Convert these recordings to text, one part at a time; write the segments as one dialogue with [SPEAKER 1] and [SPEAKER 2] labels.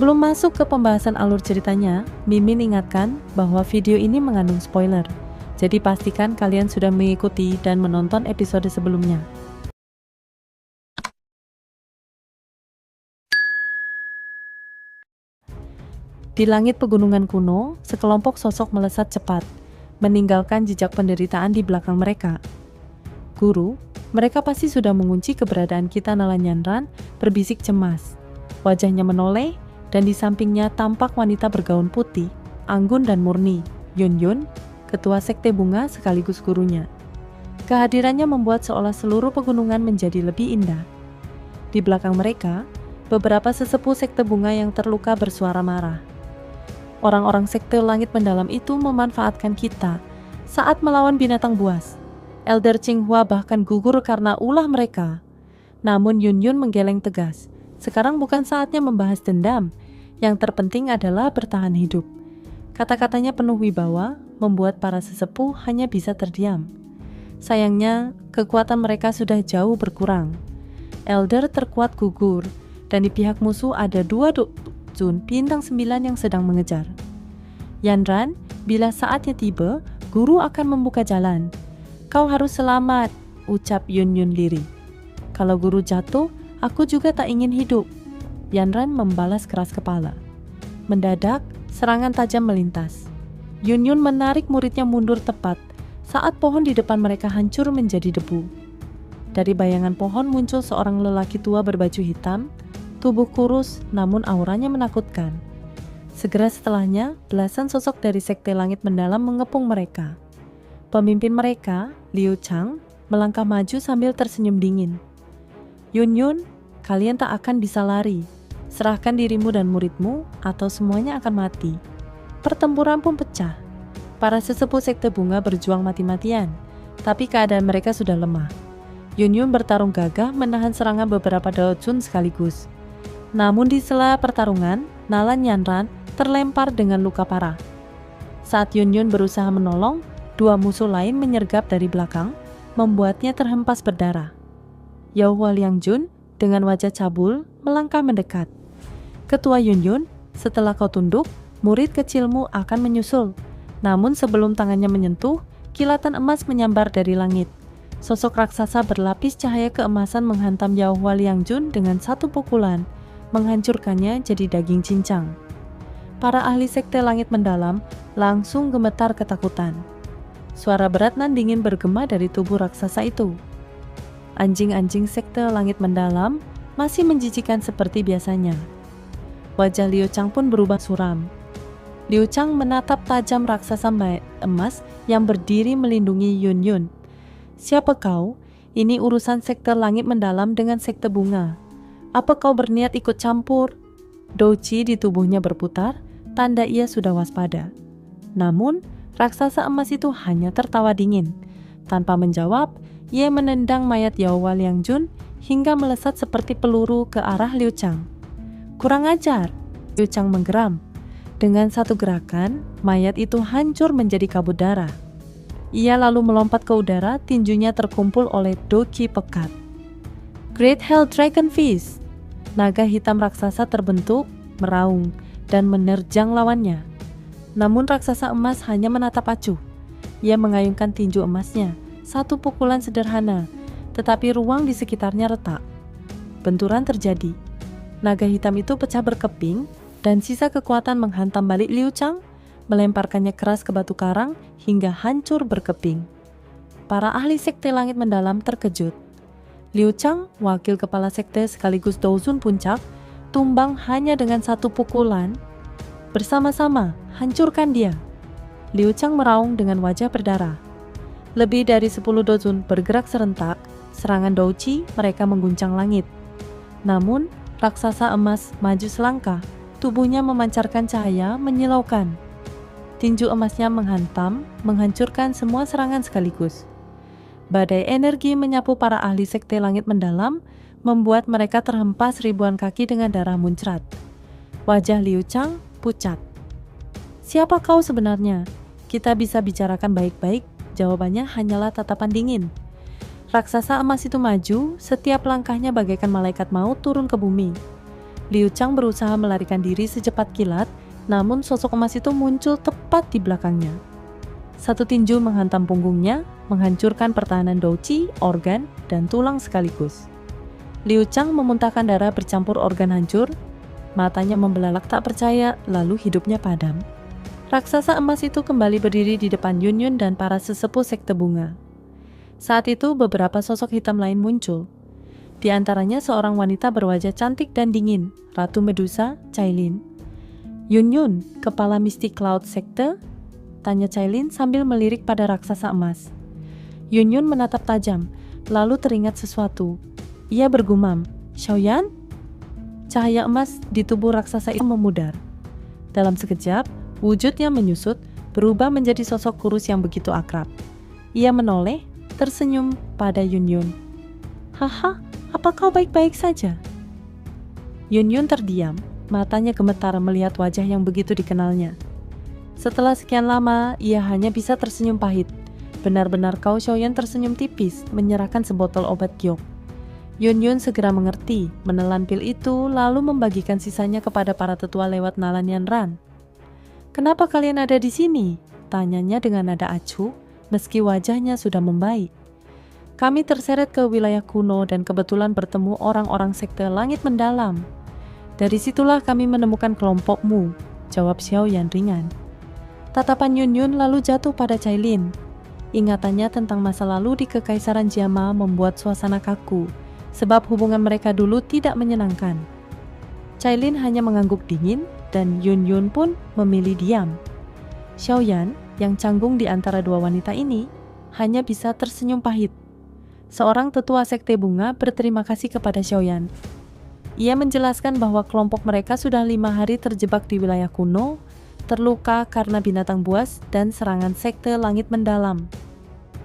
[SPEAKER 1] Sebelum masuk ke pembahasan alur ceritanya, Mimin ingatkan bahwa video ini mengandung spoiler. Jadi pastikan kalian sudah mengikuti dan menonton episode sebelumnya. Di langit pegunungan kuno, sekelompok sosok melesat cepat, meninggalkan jejak penderitaan di belakang mereka. Guru, mereka pasti sudah mengunci keberadaan kita, Nala Nyanran berbisik cemas. Wajahnya menoleh, dan di sampingnya tampak wanita bergaun putih, anggun dan murni, Yun, ketua sekte bunga sekaligus gurunya. Kehadirannya membuat seolah seluruh pegunungan menjadi lebih indah. Di belakang mereka, beberapa sesepuh sekte bunga yang terluka bersuara marah. Orang-orang sekte langit mendalam itu memanfaatkan kita saat melawan binatang buas. Elder Qinghua bahkan gugur karena ulah mereka. Namun Yun menggeleng tegas. Sekarang bukan saatnya membahas dendam. Yang terpenting adalah bertahan hidup. Kata-katanya penuh wibawa, membuat para sesepuh hanya bisa terdiam. Sayangnya, kekuatan mereka sudah jauh berkurang. Elder terkuat gugur, dan di pihak musuh ada 2 Dojun bintang 9 yang sedang mengejar. Yanran, bila saatnya tiba, guru akan membuka jalan. Kau harus selamat, ucap Yun lirih. Kalau guru jatuh, aku juga tak ingin hidup. Yanran membalas keras kepala. Mendadak, serangan tajam melintas. Yun menarik muridnya mundur tepat saat pohon di depan mereka hancur menjadi debu. Dari bayangan pohon muncul seorang lelaki tua berbaju hitam, tubuh kurus namun auranya menakutkan. Segera setelahnya, belasan sosok dari sekte langit mendalam mengepung mereka. Pemimpin mereka, Liu Chang, melangkah maju sambil tersenyum dingin. Yun, kalian tak akan bisa lari. Serahkan dirimu dan muridmu, atau semuanya akan mati. Pertempuran pun pecah. Para sesepuh sekte bunga berjuang mati-matian, tapi keadaan mereka sudah lemah. Yun bertarung gagah menahan serangan beberapa Dojun sekaligus. Namun di sela pertarungan, Nala Nyanran terlempar dengan luka parah. Saat Yun berusaha menolong, 2 musuh lain menyergap dari belakang, membuatnya terhempas berdarah. Yaohua Liangjun dengan wajah cabul melangkah mendekat. Ketua Yun, setelah kau tunduk, murid kecilmu akan menyusul. Namun sebelum tangannya menyentuh, kilatan emas menyambar dari langit. Sosok raksasa berlapis cahaya keemasan menghantam Yaohua Liangjun dengan satu pukulan, menghancurkannya jadi daging cincang. Para ahli sekte langit mendalam langsung gemetar ketakutan. Suara berat nan dingin bergema dari tubuh raksasa itu. Anjing-anjing sekte langit mendalam masih menjijikan seperti biasanya. Wajah Liu Chang pun berubah suram. Liu Chang menatap tajam raksasa emas yang berdiri melindungi Yun. Siapa kau? Ini urusan sekte langit mendalam dengan sekte bunga. Apa kau berniat ikut campur? Douqi di tubuhnya berputar, tanda ia sudah waspada. Namun, raksasa emas itu hanya tertawa dingin. Tanpa menjawab, ia menendang mayat Yaohua Liangjun hingga melesat seperti peluru ke arah Liu Chang. Kurang ajar, Liu Chang menggeram. Dengan satu gerakan, mayat itu hancur menjadi kabut darah. Ia lalu melompat ke udara, tinjunya terkumpul oleh Douqi pekat. Great Hell Dragon Fist! Naga hitam raksasa terbentuk, meraung, dan menerjang lawannya. Namun raksasa emas hanya menatap acuh. Ia mengayunkan tinju emasnya, satu pukulan sederhana, tetapi ruang di sekitarnya retak. Benturan terjadi. Naga hitam itu pecah berkeping, dan sisa kekuatan menghantam balik Liu Chang, melemparkannya keras ke batu karang hingga hancur berkeping. Para ahli sekte langit mendalam terkejut. Liu Chang, wakil kepala sekte sekaligus Dojun puncak, tumbang hanya dengan satu pukulan. Bersama-sama, hancurkan dia. Liu Chang meraung dengan wajah berdarah. Lebih dari 10 Dojun bergerak serentak, serangan Douqi mereka mengguncang langit. Namun, raksasa emas maju selangkah, tubuhnya memancarkan cahaya menyilaukan. Tinju emasnya menghantam, menghancurkan semua serangan sekaligus. Badai energi menyapu para ahli sekte langit mendalam, membuat mereka terhempas ribuan kaki dengan darah muncrat. Wajah Liu Chang pucat. Siapa kau sebenarnya? Kita bisa bicarakan baik-baik, jawabannya hanyalah tatapan dingin. Raksasa emas itu maju, setiap langkahnya bagaikan malaikat maut turun ke bumi. Liu Chang berusaha melarikan diri secepat kilat, namun sosok emas itu muncul tepat di belakangnya. Satu tinju menghantam punggungnya, menghancurkan pertahanan douqi, organ, dan tulang sekaligus. Liu Chang memuntahkan darah bercampur organ hancur, matanya membelalak tak percaya, lalu hidupnya padam. Raksasa emas itu kembali berdiri di depan Yun Yun dan para sesepuh sekte bunga. Saat itu beberapa sosok hitam lain muncul. Di antaranya seorang wanita berwajah cantik dan dingin, Ratu Medusa, Cailin. Yun Yun, kepala Mystic Cloud Sekte? Tanya Cailin sambil melirik pada raksasa emas. Yun Yun menatap tajam, lalu teringat sesuatu. Ia bergumam, Xiaoyan? Cahaya emas di tubuh raksasa itu memudar. Dalam sekejap, wujudnya menyusut, berubah menjadi sosok kurus yang begitu akrab. Ia menoleh, tersenyum pada Yun Yun. Haha, apa kau baik-baik saja? Yun Yun terdiam, matanya gemetar melihat wajah yang begitu dikenalnya. Setelah sekian lama, ia hanya bisa tersenyum pahit. Benar-benar Cao Xiaoyan tersenyum tipis, menyerahkan sebotol obat giok. Yun Yun segera mengerti, menelan pil itu, lalu membagikan sisanya kepada para tetua lewat Nalanian Ran. Kenapa kalian ada di sini? Tanyanya dengan nada acuh, meski wajahnya sudah membaik. Kami terseret ke wilayah kuno dan kebetulan bertemu orang-orang sekte langit mendalam. Dari situlah kami menemukan kelompokmu, jawab Xiaoyan ringan. Tatapan Yun Yun lalu jatuh pada Cailin. Ingatannya tentang masa lalu di Kekaisaran Jiama membuat suasana kaku, sebab hubungan mereka dulu tidak menyenangkan. Cailin hanya mengangguk dingin, dan Yun Yun pun memilih diam. Xiaoyan, yang canggung di antara dua wanita ini, hanya bisa tersenyum pahit. Seorang tetua sekte bunga berterima kasih kepada Xiaoyan. Ia menjelaskan bahwa kelompok mereka sudah 5 hari terjebak di wilayah kuno, terluka karena binatang buas dan serangan sekte langit mendalam.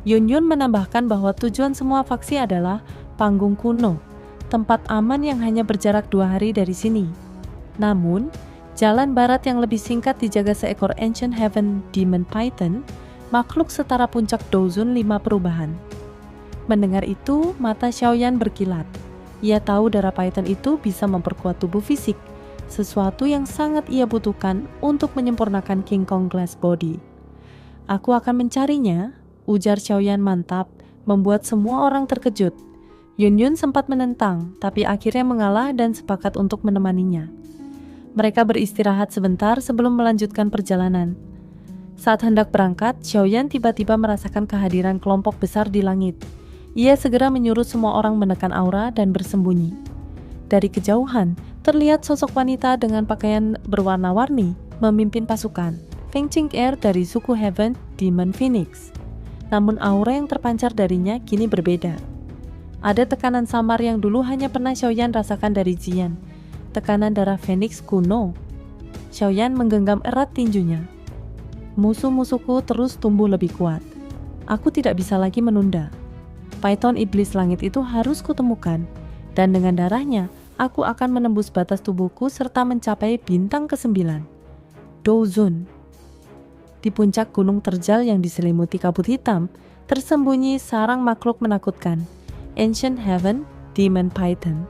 [SPEAKER 1] Yun Yun menambahkan bahwa tujuan semua faksi adalah panggung kuno, tempat aman yang hanya berjarak 2 hari dari sini. Namun, jalan barat yang lebih singkat dijaga seekor Ancient Heaven Demon Python, makhluk setara puncak Douzun 5 perubahan. Mendengar itu, mata Xiaoyan berkilat. Ia tahu darah Python itu bisa memperkuat tubuh fisik, sesuatu yang sangat ia butuhkan untuk menyempurnakan King Kong Glass Body. Aku akan mencarinya, ujar Xiaoyan mantap, membuat semua orang terkejut. Yun Yun sempat menentang, tapi akhirnya mengalah dan sepakat untuk menemaninya. Mereka beristirahat sebentar sebelum melanjutkan perjalanan. Saat hendak berangkat, Xiaoyan tiba-tiba merasakan kehadiran kelompok besar di langit. Ia segera menyuruh semua orang menekan aura dan bersembunyi. Dari kejauhan, terlihat sosok wanita dengan pakaian berwarna-warni memimpin pasukan, Feng Qing Air dari suku Heaven Demon Phoenix. Namun aura yang terpancar darinya kini berbeda. Ada tekanan samar yang dulu hanya pernah Xiaoyan rasakan dari Jian, tekanan darah Phoenix kuno. Xiaoyan menggenggam erat tinjunya. Musuh-musuhku terus tumbuh lebih kuat. Aku tidak bisa lagi menunda. Python iblis langit itu harus kutemukan, dan dengan darahnya, aku akan menembus batas tubuhku serta mencapai bintang ke-9. Douzun. Di puncak gunung terjal yang diselimuti kabut hitam, tersembunyi sarang makhluk menakutkan, Ancient Heaven Demon Python.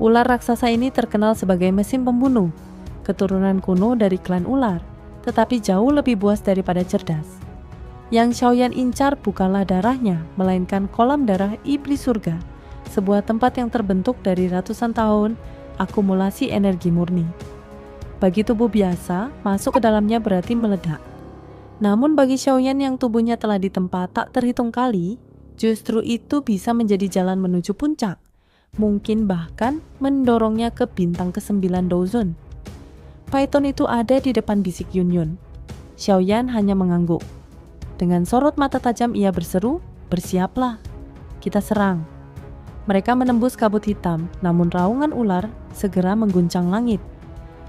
[SPEAKER 1] Ular raksasa ini terkenal sebagai mesin pembunuh, keturunan kuno dari klan ular, tetapi jauh lebih buas daripada cerdas. Yang Xiaoyan incar bukanlah darahnya, melainkan kolam darah iblis surga, sebuah tempat yang terbentuk dari ratusan tahun akumulasi energi murni. Bagi tubuh biasa, masuk ke dalamnya berarti meledak. Namun bagi Xiaoyan yang tubuhnya telah ditempa tak terhitung kali, justru itu bisa menjadi jalan menuju puncak, mungkin bahkan mendorongnya ke bintang ke-9 Douzun. Python itu ada di depan bisik Yun Yun. Xiaoyan hanya mengangguk. Dengan sorot mata tajam ia berseru, bersiaplah, kita serang. Mereka menembus kabut hitam, namun raungan ular segera mengguncang langit.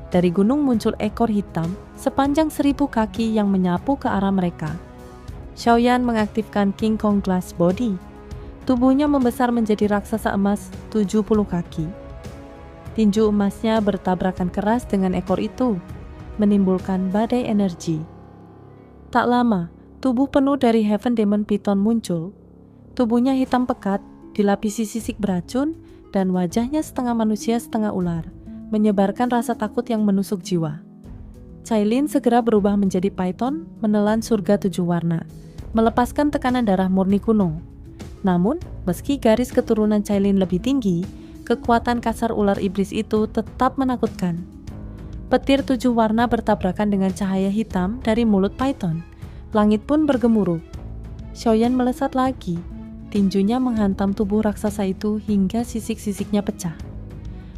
[SPEAKER 1] Dari gunung muncul ekor hitam sepanjang 1000 kaki yang menyapu ke arah mereka. Xiaoyan mengaktifkan King Kong Glass Body. Tubuhnya membesar menjadi raksasa emas 70 kaki. Tinju emasnya bertabrakan keras dengan ekor itu, menimbulkan badai energi. Tak lama, tubuh penuh dari Heaven Demon Python muncul. Tubuhnya hitam pekat, dilapisi sisik beracun, dan wajahnya setengah manusia setengah ular, menyebarkan rasa takut yang menusuk jiwa. Cailin segera berubah menjadi Python, menelan surga 7 warna, melepaskan tekanan darah murni kuno. Namun, meski garis keturunan Cailin lebih tinggi, kekuatan kasar ular iblis itu tetap menakutkan. Petir 7 warna bertabrakan dengan cahaya hitam dari mulut Python. Langit pun bergemuruh. Xiaoyan melesat lagi. Tinjunya menghantam tubuh raksasa itu hingga sisik-sisiknya pecah.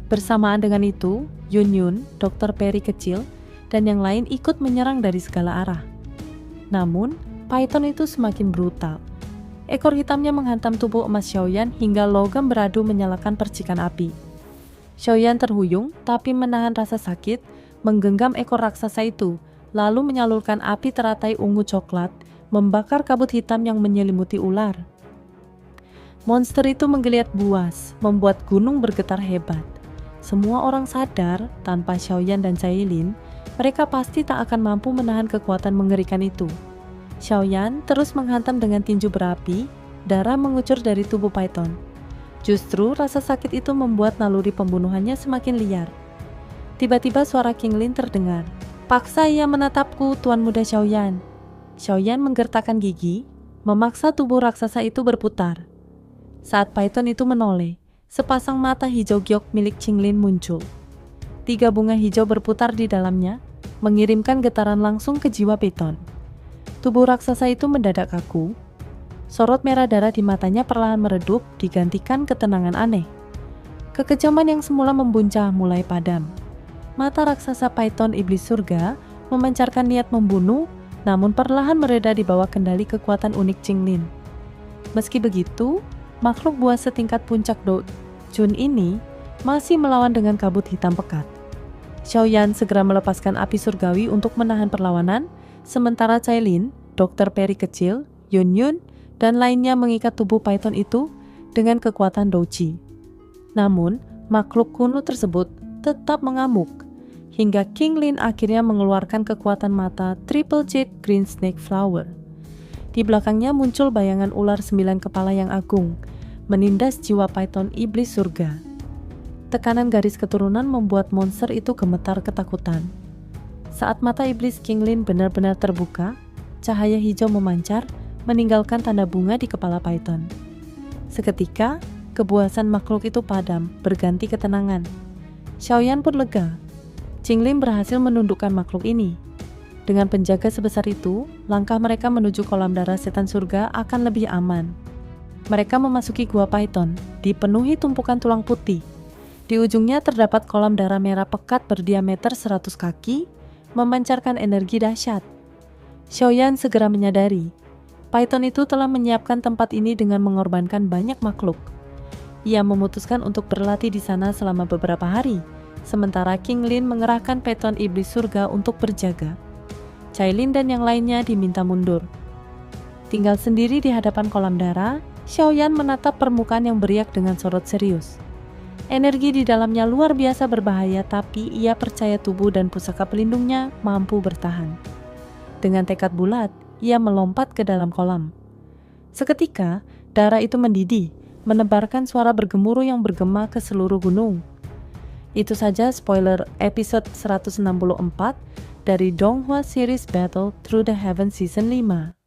[SPEAKER 1] Bersamaan dengan itu, Yun, Dokter Peri kecil, dan yang lain ikut menyerang dari segala arah. Namun, Python itu semakin brutal. Ekor hitamnya menghantam tubuh emas Xiaoyan hingga logam beradu menyalakan percikan api. Xiaoyan terhuyung tapi menahan rasa sakit, menggenggam ekor raksasa itu, lalu menyalurkan api teratai ungu coklat, membakar kabut hitam yang menyelimuti ular. Monster itu menggeliat buas, membuat gunung bergetar hebat. Semua orang sadar, tanpa Xiaoyan dan Cailin, mereka pasti tak akan mampu menahan kekuatan mengerikan itu. Xiaoyan terus menghantam dengan tinju berapi, darah mengucur dari tubuh Python. Justru rasa sakit itu membuat naluri pembunuhannya semakin liar. Tiba-tiba suara King Lin terdengar. "Paksa ia menatapku, Tuan Muda Xiaoyan." Xiaoyan menggertakkan gigi, memaksa tubuh raksasa itu berputar. Saat Python itu menoleh, sepasang mata hijau giok milik King Lin muncul. 3 bunga hijau berputar di dalamnya, mengirimkan getaran langsung ke jiwa Python. Tubuh raksasa itu mendadak kaku. Sorot merah darah di matanya perlahan meredup, digantikan ketenangan aneh. Kekejaman yang semula membuncah mulai padam. Mata raksasa Python iblis surga memancarkan niat membunuh, namun perlahan mereda di bawah kendali kekuatan unik King Lin. Meski begitu, makhluk buas setingkat puncak Do Jun ini masih melawan dengan kabut hitam pekat. Xiaoyan segera melepaskan api surgawi untuk menahan perlawanan, sementara Cailin, Dokter Peri kecil, Yun, dan lainnya mengikat tubuh Python itu dengan kekuatan Douji. Namun, makhluk kuno tersebut tetap mengamuk, hingga King Lin akhirnya mengeluarkan kekuatan mata Triple Jade Green Snake Flower. Di belakangnya muncul bayangan ular 9 kepala yang agung, menindas jiwa Python iblis surga. Tekanan garis keturunan membuat monster itu gemetar ketakutan. Saat mata iblis King Lin benar-benar terbuka, cahaya hijau memancar, meninggalkan tanda bunga di kepala Python. Seketika, kebuasan makhluk itu padam, berganti ketenangan. Xiaoyan pun lega. King Lin berhasil menundukkan makhluk ini. Dengan penjaga sebesar itu, langkah mereka menuju kolam darah setan surga akan lebih aman. Mereka memasuki gua Python, dipenuhi tumpukan tulang putih. Di ujungnya terdapat kolam darah merah pekat berdiameter 100 kaki, memancarkan energi dahsyat. Xiaoyan segera menyadari, Python itu telah menyiapkan tempat ini dengan mengorbankan banyak makhluk. Ia memutuskan untuk berlatih di sana selama beberapa hari, sementara King Lin mengerahkan Python iblis surga untuk berjaga. Cailin dan yang lainnya diminta mundur. Tinggal sendiri di hadapan kolam darah, Xiaoyan menatap permukaan yang beriak dengan sorot serius. Energi di dalamnya luar biasa berbahaya, tapi ia percaya tubuh dan pusaka pelindungnya mampu bertahan. Dengan tekad bulat, ia melompat ke dalam kolam. Seketika, darah itu mendidih, menebarkan suara bergemuruh yang bergema ke seluruh gunung. Itu saja spoiler episode 164 dari Donghua Series Battle Through the Heaven Season 5.